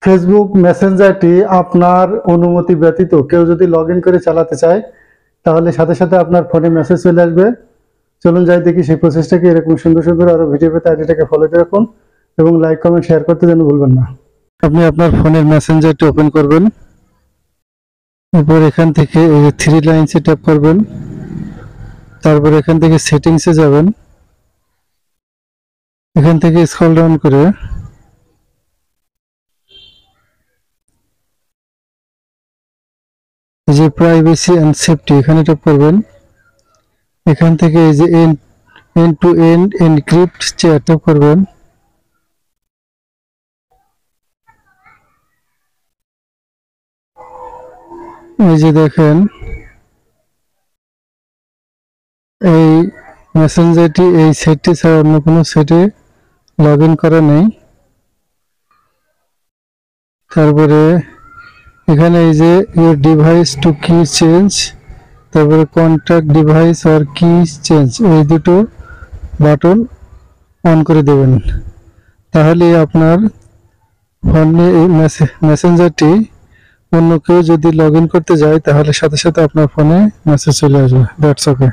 Facebook মেসেঞ্জারটি আপনার অনুমতি ব্যতীত কেউ যদি লগ ইন করে চালাতে চায় তাহলে সাথে সাথে আপনার ফোনে মেসেজ চলে আসবে। চলুন যাই দেখি সেই প্রসেসটাকে। এরকম সুন্দর সুন্দর আরো ভিডিও পেতে আইডিটাকে ফলো করে রাখুন এবং লাইক কমেন্ট শেয়ার করতে যেন ভুলবেন না। আপনি আপনার ফোনের মেসেঞ্জারটি ওপেন করবেন। এরপর এখান থেকে এই যে থ্রি লাইনসে ট্যাপ করবেন। তারপর এখান থেকে সেটিংসে যাবেন। এখান থেকে স্ক্রল ডাউন করে এই যে প্রাইভেসি এন্ড সেফটি এখানে ট্যাপ করবেন। এখান থেকে এই যে end to end encrypt chair tap করবেন। এই যে দেখেন এই মেসেঞ্জারটি এই সেটটি ছাড়া অন্য কোনো সেটে লগ ইন করা নেই। তারপরে এখানে এই যে ইউর ডিভাইস টু কি চেঞ্জ, তারপরে কন্ট্যাক্ট ডিভাইস আর কি চেঞ্জ, এই দুটো বাটন অন করে দেবেন। তাহলে আপনার ফোনে এই মেসেঞ্জারটি অন্য কেউ যদি লগ ইন করতে যায় তাহলে সাথে সাথে আপনার ফোনে মেসেজ চলে আসবে। That's okay.